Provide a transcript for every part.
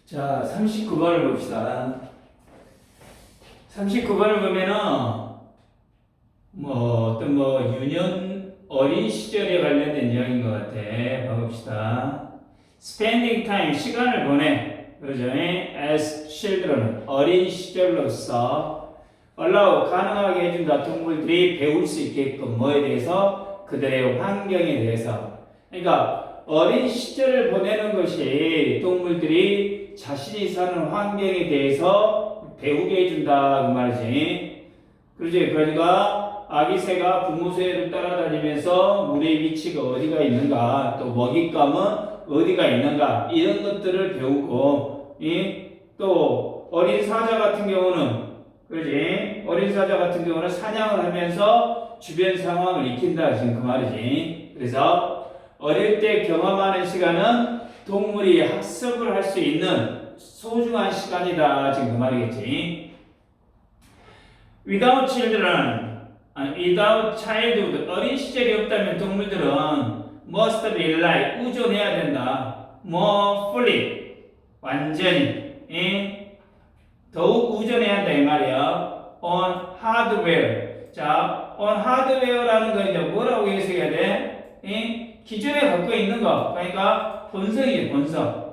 자, 39번을 봅시다. 39번을 보면은, 유년 어린 시절에 관련된 이야기인 것 같아. 봐봅시다. Spending time, 시간을 보내. 그러죠? As children, 어린 시절로서 allow, 가능하게 해준다. 동물들이 배울 수 있게끔 뭐에 대해서? 그들의 환경에 대해서. 그러니까 어린 시절을 보내는 것이 동물들이 자신이 사는 환경에 대해서 배우게 해준다 그 말이지. 그렇지? 그러니까 아기 새가 부모 새를 따라다니면서 물의 위치가 어디가 있는가, 또 먹잇감은 어디가 있는가, 이런 것들을 배우고, 또 어린 사자 같은 경우는, 그렇지? 어린 사자 같은 경우는 사냥을 하면서 주변 상황을 익힌다 지금 그 말이지. 그래서 어릴 때 경험하는 시간은 동물이 학습을 할 수 있는 소중한 시간이다 지금 그 말이겠지. Without children, without childhood, 어린 시절이 없다면 동물들은 must rely, 의존해야 된다. more fully, 완전히, 더욱 의존해야 한다 이 말이야. on hardware. 자, on hardware라는 건 이제 뭐라고 해석해야 돼? 기존에 갖고 있는 거, 그러니까 본성이지 본성.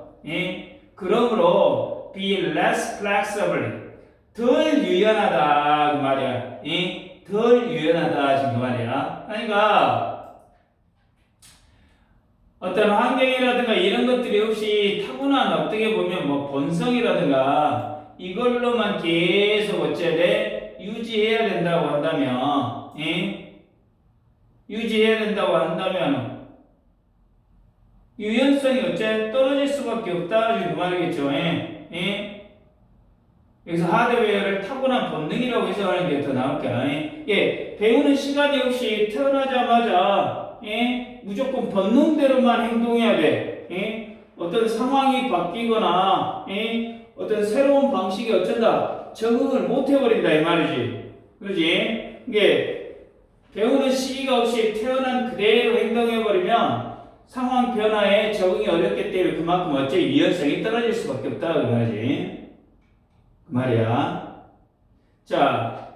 그러므로 be less flexible, 덜 유연하다 그 말이야. 덜 유연하다 지금 그 말이야. 그러니까 어떤 환경이라든가 이런 것들이 없이 타고난 어떻게 보면 뭐 본성이라든가 이걸로만 계속 어째야 돼? 유지해야 된다고 한다면, 유지해야 된다고 한다면 유연성이 어째 떨어질 수밖에 없다 지금 그 말이겠죠. 여기서 하드웨어를 타고난 본능이라고 해석하는 게 더 나올까? 배우는 시간이 없이 태어나자마자 무조건 본능대로만 행동해야 돼. 어떤 상황이 바뀌거나 어떤 새로운 방식이 어쩐다 적응을 못 해버린다 이 말이지. 그렇지? 이게 배우는 시기가 없이 태어난 그대로 행동해버리면 상황 변화에 적응이 어렵기 때문에 그만큼 어째 유연성이 떨어질 수밖에 없다 그 말이지. 그 말이야. 자,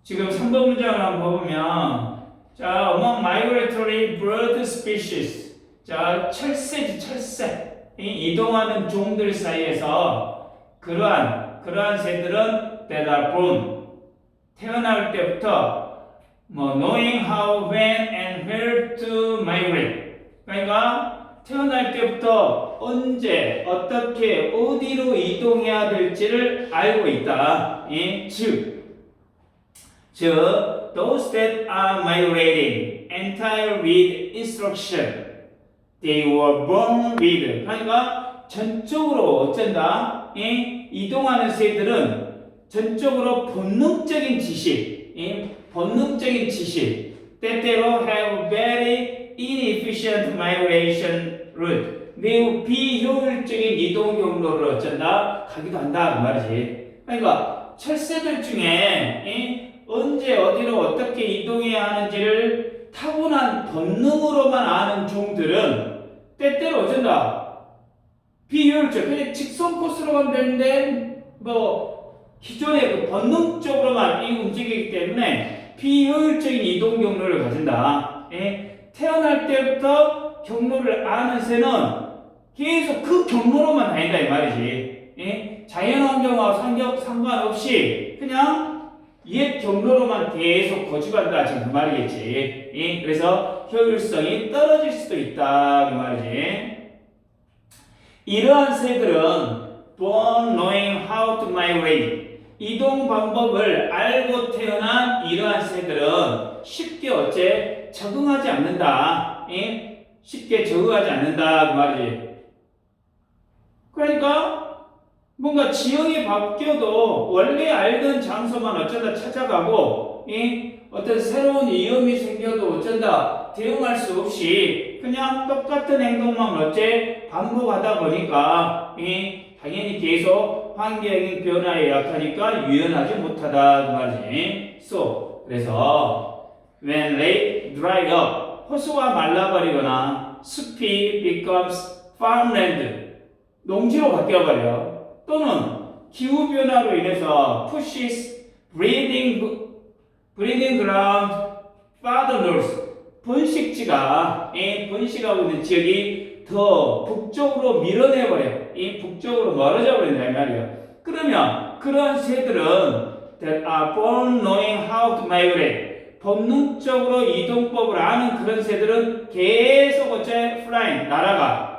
지금 3번 문장을 한번 보면, 자, among migratory bird species. 자, 철새지, 철새. 이동하는 종들 사이에서 그러한 새들은 that are born. 태어날 때부터 knowing how, when, and where to migrate. 그러니까 태어날 때부터 언제, 어떻게, 어디로 이동해야 될지를 알고 있다. 즉, those that are migrating entire with instruction, they were born with. 그러니까 전적으로 어쩐다? 이동하는 새들은 전적으로 본능적인 지식, 본능적인 지식, 때때로 have very inefficient migration route, 매우 비효율적인 이동 경로를 어쩐다? 가기도 한다 그 말이지. 그러니까 철새들 중에 언제 어디로 어떻게 이동해야 하는지를 타고난 본능으로만 아는 종들은 때때로 어쩐다? 비효율적, 그냥 직선 코스로만 되는데 기존의 그 본능적으로만 움직이기 때문에 비효율적인 이동 경로를 가진다. 태어날 때부터 경로를 아는 새는 계속 그 경로로만 다닌다 이 말이지. 자연환경과 상관없이 그냥 옛 경로로만 계속 거주한다 지금 그 말이겠지. 그래서 효율성이 떨어질 수도 있다 그 말이지. 이러한 새들은 born knowing how to migrate, 이동 방법을 알고 태어난 이러한 새들은 쉽게 어째 적응하지 않는다. 쉽게 적응하지 않는다 그 말이지. 그러니까 뭔가 지형이 바뀌어도 원래 알던 장소만 어쩌다 찾아가고 어떤 새로운 위험이 생겨도 어쩐다 대응할 수 없이 그냥 똑같은 행동만 어째 반복하다 보니까 당연히 계속 환경 변화에 약하니까 유연하지 못하다 그 말이지. 그래서 when lake dried up, 호수가 말라버리거나 숲이 becomes farmland, 농지로 바뀌어버려. 또는 기후변화로 인해서 pushes breeding ground farther north, 번식하고 있는 지역이 더 북쪽으로 밀어내버려. 이 북쪽으로 멀어져 버린다 이 말이야. 그러면 그런 새들은 that are born knowing how to migrate, 본능적으로 이동법을 아는 그런 새들은 계속 어째 flying, 날아가.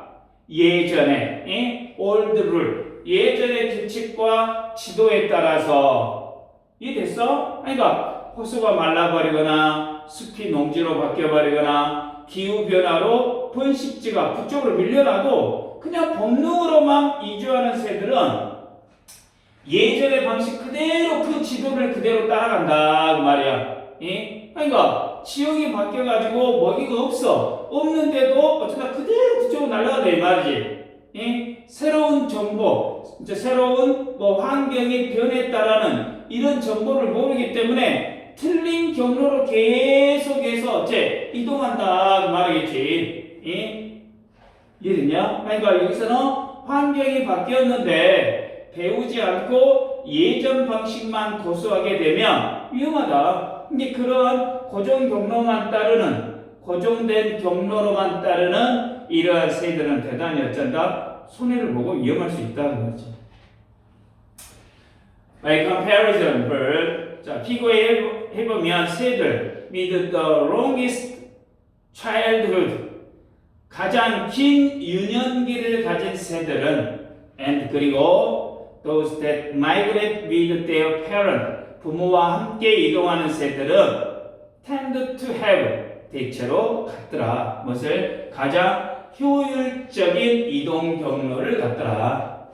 예전에 old rule, 예전의 규칙과 지도에 따라서. 이해됐어? 그러니까 호수가 말라버리거나 숲이 농지로 바뀌어버리거나 기후변화로 번식지가 북쪽으로 밀려나도 그냥 본능으로만 이주하는 새들은 예전의 방식 그대로 그 지도를 그대로 따라간다 그 말이야. 그러니까 지역이 바뀌어가지고 먹이가 없는데도 어쩌다 그대로 그쪽으로 날아간다 이 말이지. 새로운 정보, 이제 새로운 환경이 변했다라는 이런 정보를 모르기 때문에 틀린 경로로 계속해서 어째 이동한다 그 말이겠지. 이해됐냐? 그러니까 여기서는 환경이 바뀌었는데 배우지 않고 예전 방식만 고수하게 되면 위험하다. 근데 그런 고정된 경로로만 따르는 이러한 새들은 대단히 어쩐다? 손해를 보고 위험할 수 있다는 거지. By comparison, bird. 자, 비교해보면 새들 with the longest childhood, 가장 긴 유년기를 가진 새들은 and 그리고 those that migrate with their parent, 부모와 함께 이동하는 새들은 tend to have, 대체로 갖더라. 무엇을? 가장 효율적인 이동 경로를 갖더라.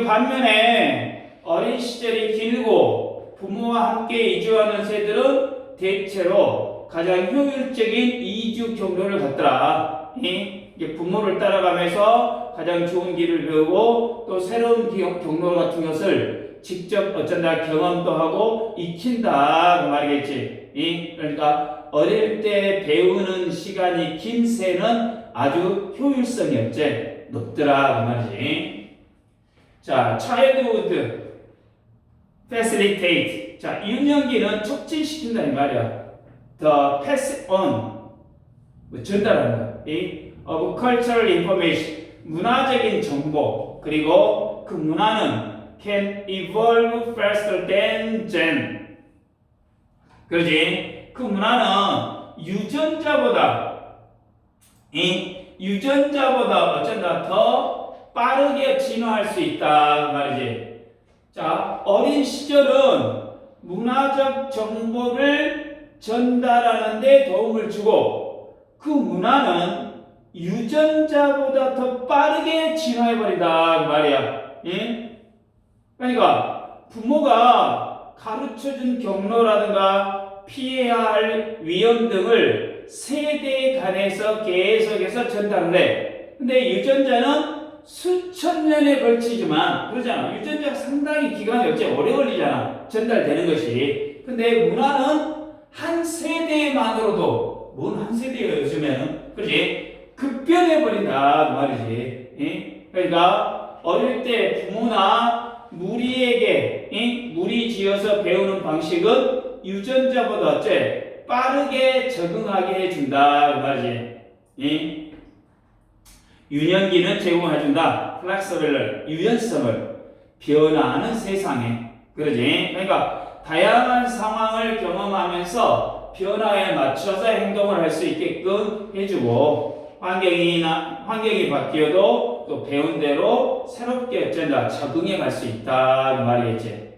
반면에 어린 시절이 길고 부모와 함께 이주하는 새들은 대체로 가장 효율적인 이주 경로를 갖더라. 이게 부모를 따라가면서 가장 좋은 길을 배우고 또 새로운 경로 같은 것을 직접 어쩐다 경험도 하고 익힌다 그 말이겠지. 그러니까 어릴 때 배우는 시간이 긴 새는 아주 효율성이 어째 높더라 그 말이지. 자, childhood facilitate. 자, 유년기는 촉진시킨다 이 말이야. The pass on, 전달하는 거. of cultural information, 문화적인 정보. 그리고 그 문화는 can evolve faster than gen. 그러지? 그 문화는 유전자보다 어쩐다 더 빠르게 진화할 수 있다 말이지. 자, 어린 시절은 문화적 정보를 전달하는 데 도움을 주고 그 문화는 유전자보다 더 빠르게 진화해버린다 그 말이야. 그러니까 부모가 가르쳐준 경로라든가 피해야 할 위험 등을 세대 간에서 계속해서 전달을 해. 근데 유전자는 수천 년에 걸치지만 그러잖아. 유전자가 상당히 기간이 어째 오래 걸리잖아. 전달되는 것이. 근데 문화는 한 세대만으로도 뭔 한 세대예요 요즘에는. 그렇지? 급변해버린다 그 말이지. 그러니까 어릴 때 부모나 무리에게 무리 지어서 배우는 방식은 유전자보다 어째 빠르게 적응하게 해준다 그 말이지. 유년기는 제공해준다. 플렉서블을, 유연성을, 변화하는 세상에. 그러지? 그러니까 다양한 상황을 경험하면서 변화에 맞춰서 행동을 할 수 있게끔 해주고 환경이 바뀌어도 또 배운 대로 새롭게 어쩐다 적응해 갈 수 있다 그 말이겠지.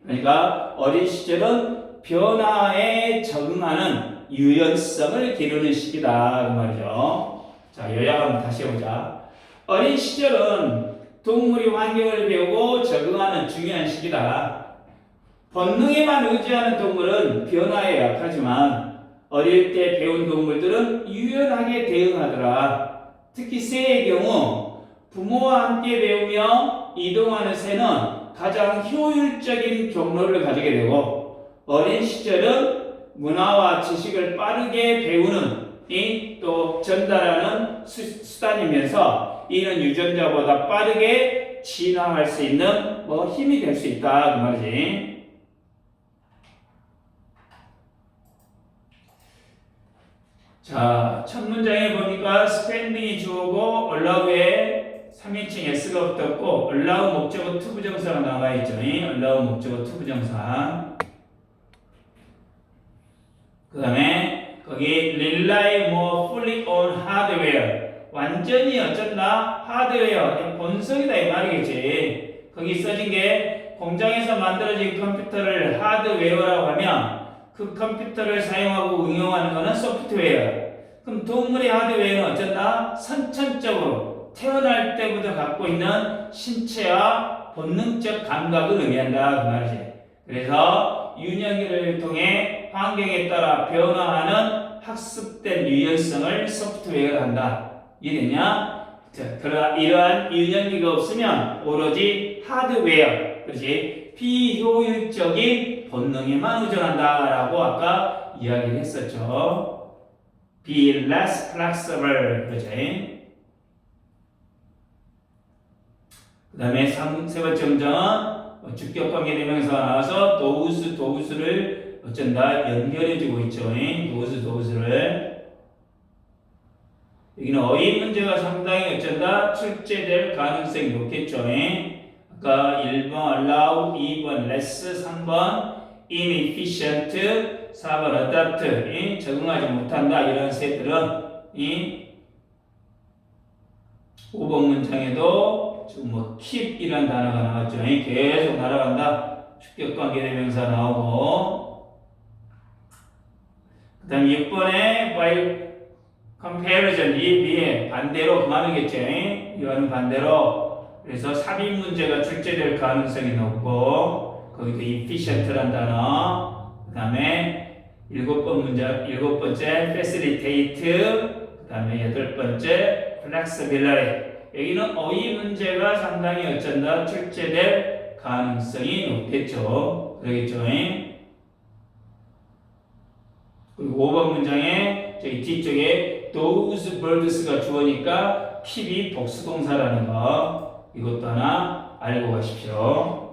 그러니까 어린 시절은 변화에 적응하는 유연성을 기르는 시기다 그 말이죠. 자, 요약 한번 다시 해보자. 어린 시절은 동물이 환경을 배우고 적응하는 중요한 시기다. 본능에만 의지하는 동물은 변화에 약하지만 어릴 때 배운 동물들은 유연하게 대응하더라. 특히 새의 경우 부모와 함께 배우며 이동하는 새는 가장 효율적인 경로를 가지게 되고 어린 시절은 문화와 지식을 빠르게 배우는 이 또 전달하는 수단이면서 이는 유전자보다 빠르게 진화할 수 있는 뭐 힘이 될 수 있다 그 말이지. 자, 첫 문장에 보니까 spending이 주어고 allow에 3인칭 s가 붙었고 allow 목적어 투부정사가 나와 있죠. allow 목적어 투부정사. 그 다음에 거기 rely more fully on hardware 완전히 어쩐다 하드웨어 본성이다 이 말이겠지. 거기 써진 게 공장에서 만들어진 컴퓨터를 하드웨어라고 하면 그 컴퓨터를 사용하고 응용하는 것은 소프트웨어. 그럼 동물의 하드웨어는 어쩐다 선천적으로 태어날 때부터 갖고 있는 신체와 본능적 감각을 의미한다 그 말이지. 그래서 유년기를 통해 환경에 따라 변화하는 학습된 유연성을 소프트웨어가 한다. 이해됐냐? 그러나 이러한 유년기가 없으면 오로지 하드웨어, 그렇지? 비효율적인 본능에만 의존한다라고 아까 이야기를 했었죠. Be less flexible, 그렇지? 그 다음에 세 번째 문장은 주격관계 대명사가 나와서 those 어쩐다 연결해주고 있죠. those 여기는 어휘 문제가 상당히 어쩐다 출제될 가능성이 높겠죠. 아까 1번 allow, 2번 less, 3번 inefficient, 4번 adapt 적응하지 못한다 이런 세들은 5번 문장에도 지금 뭐 keep이라는 단어가 나왔죠. 계속 날아간다. 주격관계 대명사 나오고 그 다음 6번에 by comparison 이 비에 반대로 그 말이겠죠. 이거는 반대로 그래서 삽입 문제가 출제될 가능성이 높고 거기도 efficient란 단어 그 다음에 7번째 facilitate 그 다음에 8번째 flexibility 여기는 어휘 문제가 상당히 어쩐다 출제될 가능성이 높겠죠. 그러겠죠. 그리고 5번 문장에 저기 뒤쪽에 those birds가 주어니까 keep이 복수동사라는 거 이것도 하나 알고 가십시오.